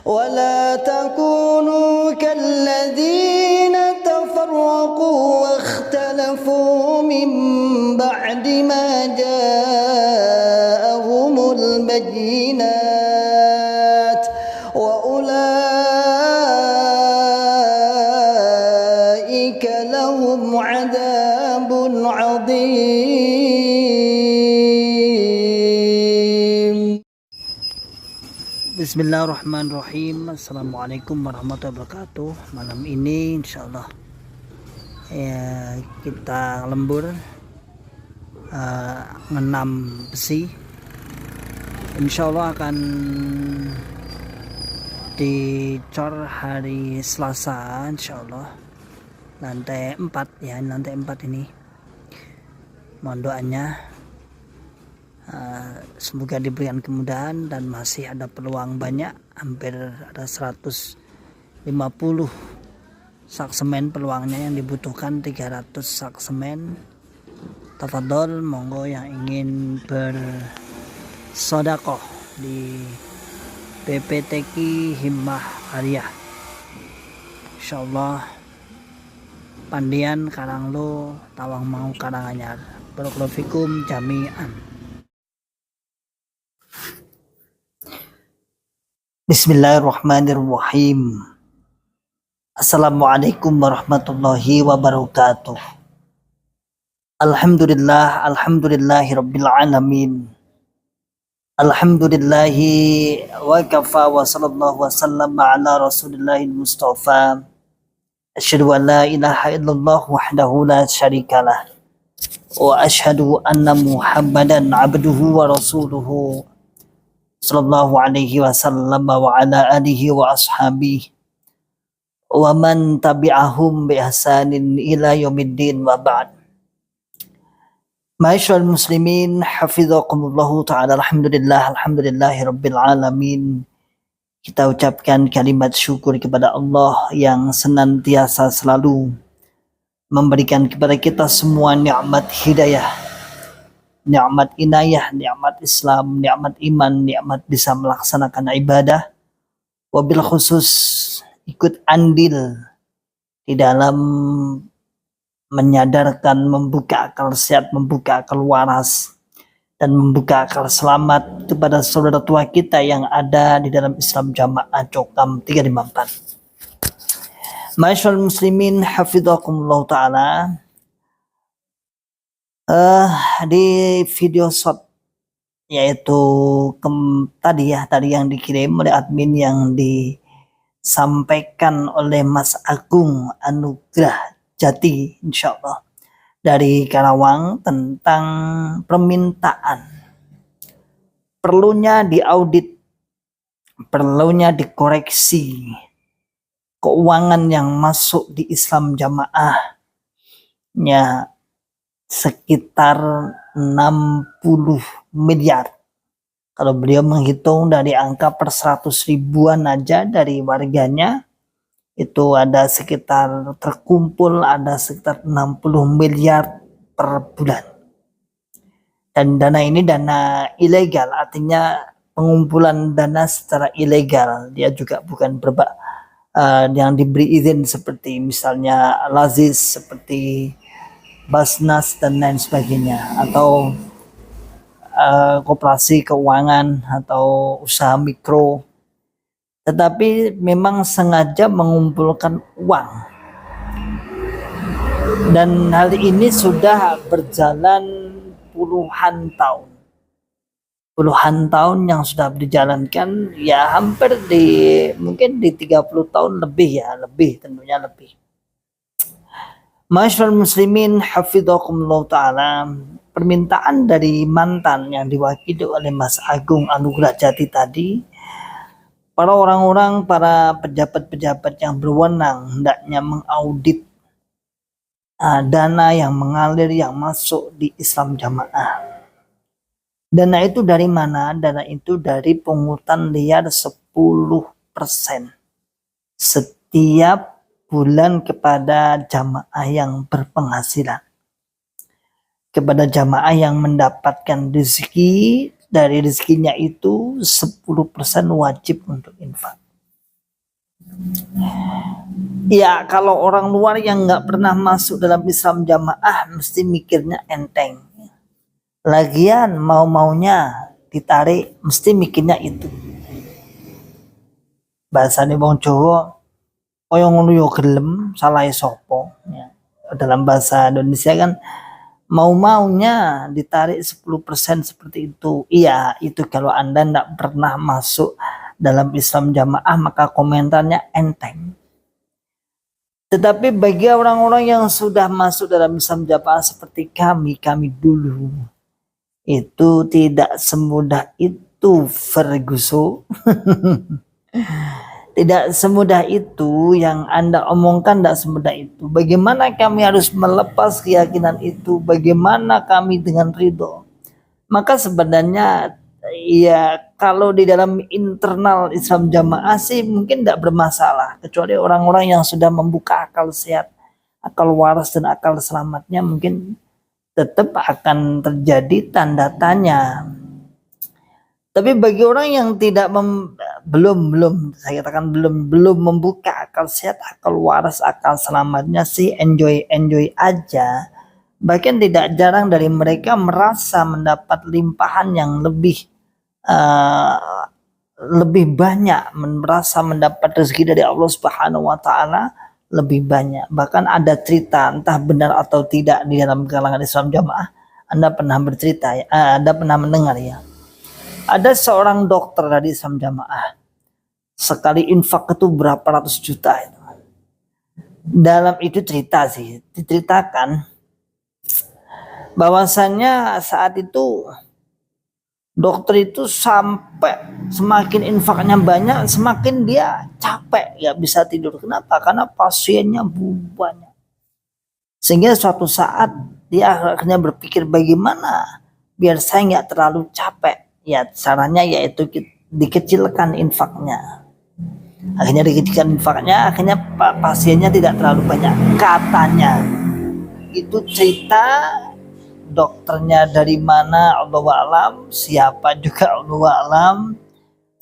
ولا تكونوا كالذين تفرقوا واختلفوا من بعد ما جاءهم البينات وأولئك لهم عذاب عظيم. Bismillahirrahmanirrahim. Assalamualaikum warahmatullahi wabarakatuh. Malam ini insyaallah ya, kita lembur ngenam besi. Insyaallah akan dicor hari Selasa insyaallah, lantai 4 ya, lantai 4 ini. Mohon doanya semoga diberikan kemudahan dan masih ada peluang banyak, hampir ada 150 sak semen peluangnya yang dibutuhkan 300 sak semen. Tafadhol, monggo yang ingin bersodakoh di PPTQ Himmah Aliyah insyaallah, Pandian Karanglo Tawangmangu Karanganyar. Barakallahu fikum jami'an. Bismillahirrahmanirrahim. Assalamualaikum warahmatullahi wabarakatuh. Alhamdulillahi rabbil alamin. Alhamdulillahi wa kafa wa sallallahu wa sallama ala rasulillahil mustafa. Asyhadu an la ilaha illallah wahdahu la syarikalah wa asyhadu anna Muhammadan abduhu wa rasuluhu sallallahu alaihi wasallam wa ala alihi wa ashabihi wa man tabi'ahum bi ihsanin ila yaumiddin wa ba'd. Ma'asyiral muslimin hafizakumullahu ta'ala. Alhamdulillahi rabbil alamin. Kita ucapkan kalimat syukur kepada Allah yang senantiasa selalu memberikan kepada kita semua nikmat hidayah, nikmat inayah, nikmat Islam, nikmat iman, nikmat bisa melaksanakan ibadah, wabil khusus ikut andil di dalam menyadarkan, membuka akal sehat, membuka akal waras, dan membuka akal selamat kepada saudara tua kita yang ada di dalam Islam Jamaah Cokam 354. Ma'asyiral muslimin hafizakumullah ta'ala. Di video shot yaitu tadi yang dikirim oleh admin yang disampaikan oleh Mas Agung Anugrah Jati insyaallah dari Karawang tentang permintaan perlunya diaudit, perlunya dikoreksi keuangan yang masuk di Islam Jamaahnya sekitar 60 miliar. Kalau beliau menghitung dari angka per 100 ribuan aja dari warganya, itu ada sekitar terkumpul ada sekitar 60 miliar per bulan. Dan dana ini dana ilegal, artinya pengumpulan dana secara ilegal. Dia juga bukan yang diberi izin seperti misalnya Lazis, seperti Basnas dan lain sebagainya, atau koperasi keuangan atau usaha mikro, tetapi memang sengaja mengumpulkan uang. Dan hal ini sudah berjalan puluhan tahun yang sudah dijalankan, ya hampir mungkin di 30 tahun lebih ya, tentunya lebih. Ma'asyiral muslimin hafizakumullah ta'ala. Permintaan dari mantan yang diwakili oleh Mas Agung Anugrah Jati tadi, para pejabat-pejabat yang berwenang hendaknya mengaudit dana yang mengalir yang masuk di Islam Jamaah. Dana itu dari mana? Dana itu dari pungutan liar 10% setiap bulan kepada jamaah yang berpenghasilan, kepada jamaah yang mendapatkan rezeki. Dari rezekinya itu 10% wajib untuk infak. Ya kalau orang luar yang nggak pernah masuk dalam Islam jamaah mesti mikirnya enteng. Lagian mau-maunya ditarik mesti mikirnya itu. Bahasane wong Jawa kaya ngono yo gelem salahe sapa ya. Dalam bahasa Indonesia kan mau-maunya ditarik 10% seperti itu. Iya, itu kalau Anda tidak pernah masuk dalam Islam jamaah maka komentarnya enteng. Tetapi bagi orang-orang yang sudah masuk dalam Islam jamaah seperti kami dulu, itu tidak semudah itu, Ferguson. Tidak semudah itu yang Anda omongkan, tidak semudah itu. Bagaimana kami harus melepas keyakinan itu? Bagaimana kami dengan ridho? Maka sebenarnya ya kalau di dalam internal Islam jamaah sih mungkin tidak bermasalah. Kecuali orang-orang yang sudah membuka akal sehat, akal waras dan akal selamatnya mungkin tetap akan terjadi tanda tanya. Tapi bagi orang yang tidak belum saya katakan belum membuka akal sehat, akal waras, akal selamatnya sih enjoy aja. Bahkan tidak jarang dari mereka merasa mendapat limpahan yang lebih banyak, merasa mendapat rezeki dari Allah Subhanahu wa taala lebih banyak. Bahkan ada cerita entah benar atau tidak di dalam kalangan Islam jamaah. Anda pernah bercerita ya, Anda pernah mendengar ya. Ada seorang dokter dari Islam jamaah, sekali infak itu berapa ratus juta itu. Dalam itu diceritakan bahwasannya saat itu dokter itu sampai semakin infaknya banyak, semakin dia capek, ya bisa tidur. Kenapa? Karena pasiennya banyak. Sehingga suatu saat dia akhirnya berpikir bagaimana biar saya nggak terlalu capek. Ya caranya yaitu dikecilkan infaknya. Akhirnya dikecilkan infaknya, akhirnya pasiennya tidak terlalu banyak. Katanya itu cerita, dokternya dari mana Allahu a'lam, siapa juga Allahu a'lam,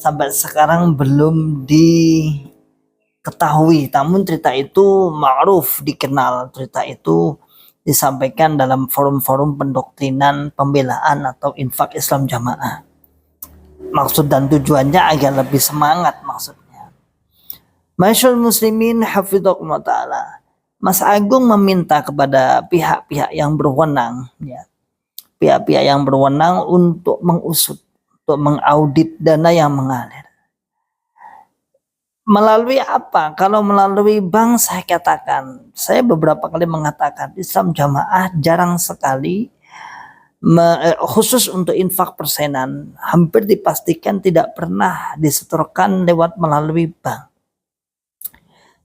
sampai sekarang belum diketahui. Namun cerita itu ma'ruf, dikenal. Cerita itu disampaikan dalam forum-forum pendoktrinan pembelaan atau infak Islam jamaah. Maksud dan tujuannya agar lebih semangat maksudnya. Masyaallah muslimin hafidhakumullah ta'ala. Mas Agung meminta kepada pihak-pihak yang berwenang ya. Pihak-pihak yang berwenang untuk mengusut, untuk mengaudit dana yang mengalir. Melalui apa? Kalau melalui bank saya katakan, saya beberapa kali mengatakan Islam jamaah jarang sekali khusus untuk infak persenan hampir dipastikan tidak pernah disetorkan lewat melalui bank.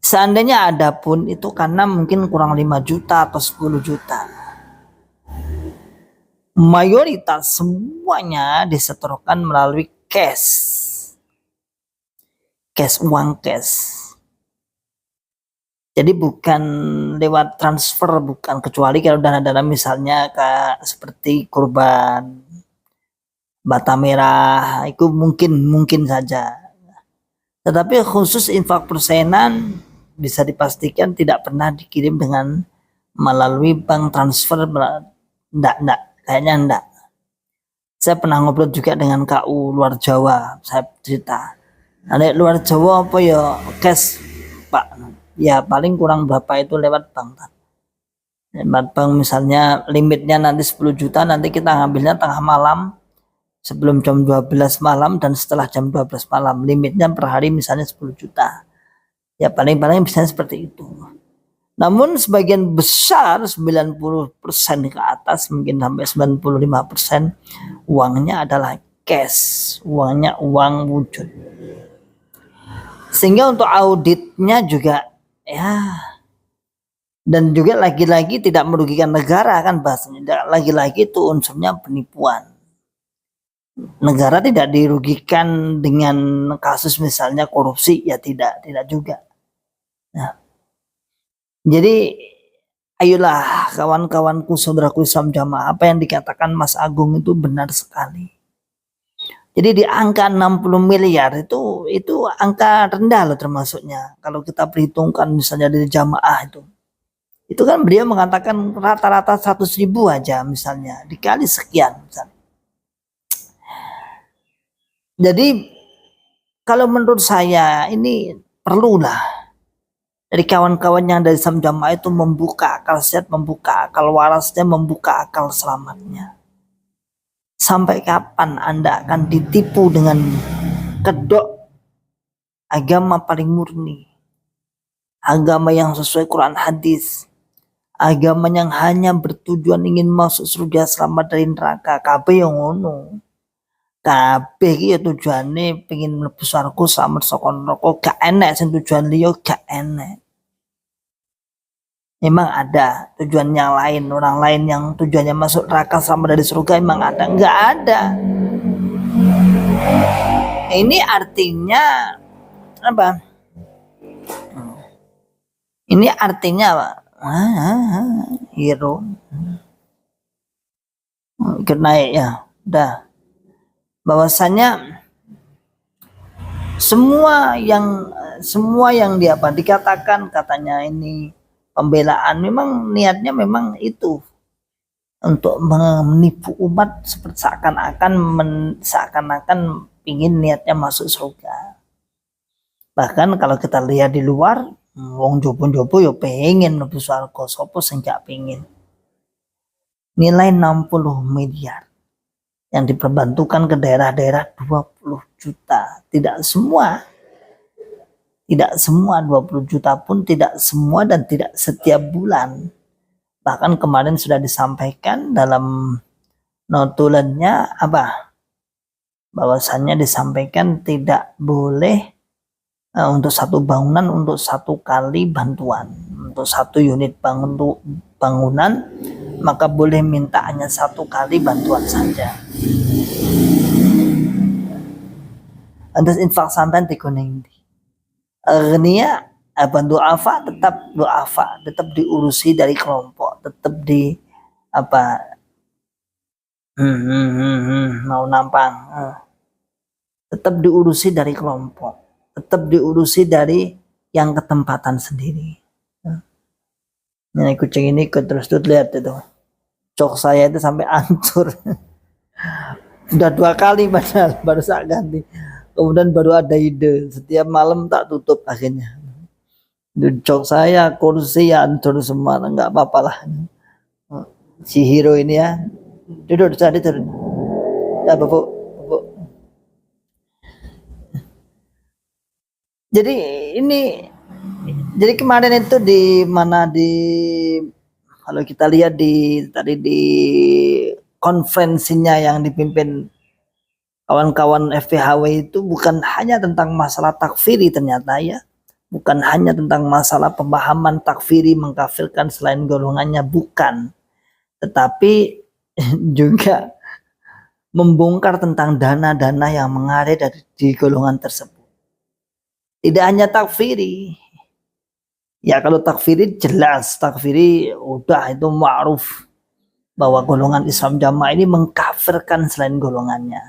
Seandainya ada pun itu karena mungkin kurang 5 juta atau 10 juta. Mayoritas semuanya disetorkan melalui cash. Uang cash. Jadi bukan lewat transfer, bukan, kecuali kalau dana-dana misalnya seperti kurban, bata merah, itu mungkin saja. Tetapi khusus infak persenan bisa dipastikan tidak pernah dikirim dengan melalui bank transfer, kayaknya enggak. Saya pernah ngobrol juga dengan KU luar Jawa, saya cerita. Ada luar Jawa apa ya cash Pak? Ya paling kurang berapa itu lewat bank. Lewat bank misalnya limitnya nanti 10 juta, nanti kita ngambilnya tengah malam sebelum jam 12 malam dan setelah jam 12 malam. Limitnya per hari misalnya 10 juta. Ya paling-paling bisa seperti itu. Namun sebagian besar 90% ke atas, mungkin sampai 95% uangnya adalah cash, uangnya uang wujud. Sehingga untuk auditnya juga ya, dan juga lagi-lagi tidak merugikan negara kan bahasanya. Lagi-lagi itu unsurnya penipuan. Negara tidak dirugikan dengan kasus misalnya korupsi, ya tidak juga. Nah, jadi ayolah kawan-kawanku, saudaraku Islam jamaah, apa yang dikatakan Mas Agung itu benar sekali. Jadi di angka 60 miliar itu angka rendah loh termasuknya. Kalau kita perhitungkan misalnya dari jamaah itu kan beliau mengatakan rata-rata 100.000 aja misalnya dikali sekian misalnya. Jadi kalau menurut saya ini perlulah dari kawan-kawan yang dari Islam Jamaah itu membuka akal sehat, membuka akal warasnya, membuka akal selamatnya. Sampai kapan Anda akan ditipu dengan kedok agama paling murni, agama yang sesuai Quran hadis, agama yang hanya bertujuan ingin masuk surga selamat dari neraka. Kabeh yang ngono, kabeh iki tujuane pengen mlebu swarga selamat saka neraka. Gak enek sing tujuan liya, gak enek. Memang ada tujuan yang lain, orang lain yang tujuannya masuk neraka selamat dari surga, emang ada? Enggak ada. Ini artinya apa? Ini artinya apa? Hero naik ya, udah. Bahwasanya semua yang dikatakan katanya ini pembelaan, memang niatnya memang itu untuk menipu umat seperti seakan-akan ingin niatnya masuk surga. Bahkan kalau kita lihat di luar, wong jopo-jopo yo pengen mlebu swarga, sapa sing gak pengen. Nilai 60 miliar yang diperbantukan ke daerah-daerah 20 juta. Tidak semua 20 juta pun tidak semua dan tidak setiap bulan. Bahkan kemarin sudah disampaikan dalam notulennya apa? Bahwasannya disampaikan tidak boleh untuk satu bangunan, untuk satu kali bantuan, untuk satu unit bangunan, maka boleh minta hanya satu kali bantuan saja. Antas infak sampai di kuning. Agnia bantu afa tetap diurusi dari kelompok, tetap di apa mau nampang tetap diurusi dari kelompok, tetap diurusi dari yang ketempatan sendiri. Ini kucing ini ikut terus tuh, lihat itu cok saya itu sampai hancur. Udah 2 kali padahal baru saat ganti. Kemudian baru ada ide, setiap malam tak tutup akhirnya. Jok saya, kursi ya hancur semua, nggak apa-apa lah. Si hero ini ya, duduk tadi turun. Ya bapak. Jadi kemarin itu di mana kalau kita lihat tadi di konferensinya yang dipimpin kawan-kawan FPHW itu bukan hanya tentang masalah takfiri ternyata ya. Bukan hanya tentang masalah pemahaman takfiri mengkafirkan selain golongannya, bukan. Tetapi juga membongkar tentang dana-dana yang mengalir di golongan tersebut. Tidak hanya takfiri. Ya kalau takfiri jelas, takfiri udah itu ma'ruf bahwa golongan Islam Jamaah ini mengkafirkan selain golongannya.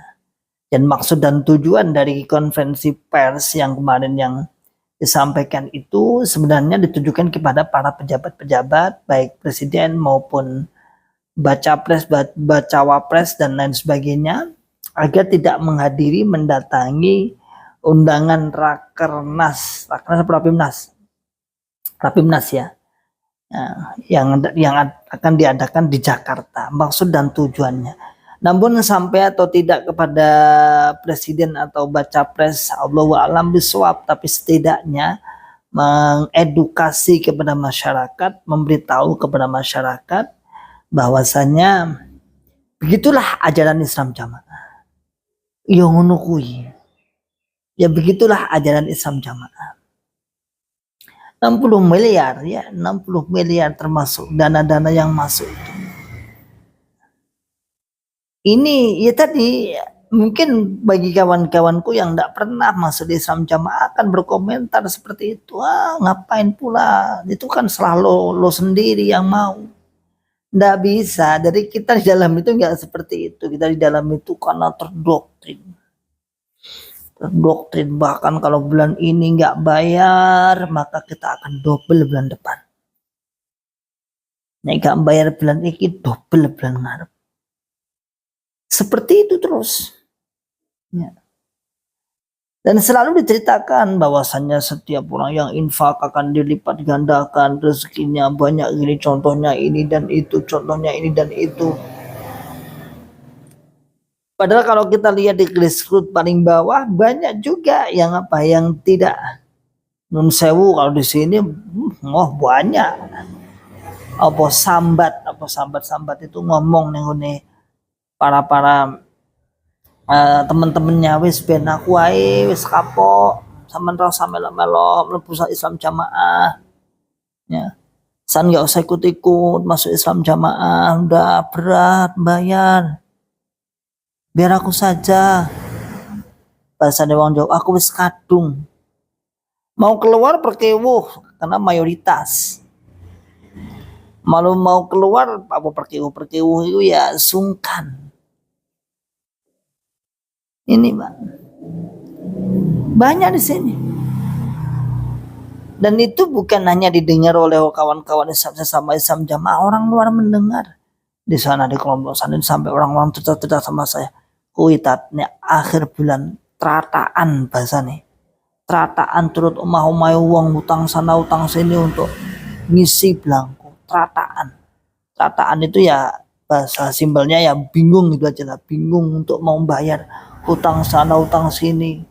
Dan maksud dan tujuan dari konferensi pers yang kemarin yang disampaikan itu sebenarnya ditujukan kepada para pejabat-pejabat baik presiden maupun baca wapres dan lain sebagainya agar tidak mendatangi undangan Rapimnas ya, yang akan diadakan di Jakarta. Maksud dan tujuannya, namun sampai atau tidak kepada presiden atau baca pres Allahu a'lam bishawab, tapi setidaknya mengedukasi kepada masyarakat, memberitahu kepada masyarakat bahwasanya begitulah ajaran Islam Jamaah. Ya ngono kuwi. Ya begitulah ajaran Islam Jamaah. 60 miliar ya, 60 miliar termasuk dana-dana yang masuk itu. Ini ya tadi mungkin bagi kawan-kawanku yang tidak pernah masuk di Islam Jamaah akan berkomentar seperti itu. Ngapain pula? Itu kan selalu lo sendiri yang mau. Nggak bisa. Jadi kita di dalam itu nggak seperti itu. Kita di dalam itu karena terdoktrin. doktrin bahkan kalau bulan ini nggak bayar maka kita akan double bulan depan. Nek gak bayar bulan ini double bulan ngarep. Seperti itu terus. Ya. Dan selalu diceritakan bahwasannya setiap orang yang infak akan dilipat gandakan rezekinya banyak, ini contohnya ini dan itu, contohnya ini dan itu. Padahal kalau kita lihat di grassroots paling bawah banyak juga yang tidak. Nun sewu kalau di sini banyak. Apa sambat itu ngomong nih para temen-temennya wis ben aku wae wis kapok sampean ra usah melo-melo mlebu Islam jamaah ya. San nggak usah ikut-ikut masuk Islam jamaah, udah berat bayar. Biar aku saja. Bahasa wong Jawa, aku wis kadung. Mau keluar perkewuh karena mayoritas. Malu mau keluar apa perkewuh itu ya sungkan. Ini Pak. Banyak di sini. Dan itu bukan hanya didengar oleh kawan-kawan Islam sesama Islam jamaah, orang luar mendengar. Di sana di kelompok sana sampai orang-orang cerita sama saya. Kuitatnya akhir bulan terataan bahasa nih. Terataan turut omah-omah uang utang sana utang sini untuk ngisi belangko. Terataan itu ya bahasa simpelnya ya bingung gitu aja lah, bingung untuk mau bayar utang sana utang sini.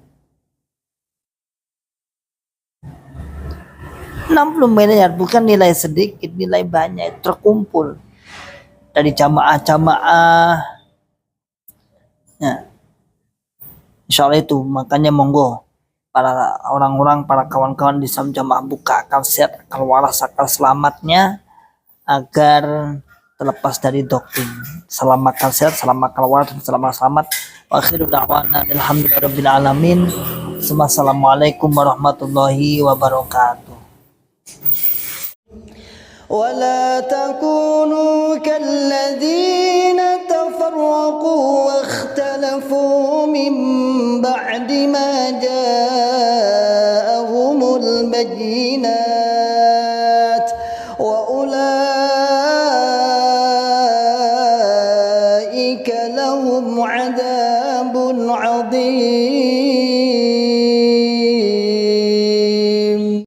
60 miliar bukan nilai sedikit, nilai banyak terkumpul dari jamaah-jamaah. Ya. Insya Allah itu makanya monggo para orang-orang, para kawan-kawan di Islam jamaah buka akal sehat, akal waras, akal selamatnya agar terlepas dari doktrin. Salam akal sehat, salam akal waras, selamat. Wa akhiru da'wana alhamdulillahirabbil alamin. Assalamualaikum warahmatullahi wabarakatuh. ولا تكونوا كالذين تفرقوا واختلفوا من بعد ما جاءهم البينات وأولئك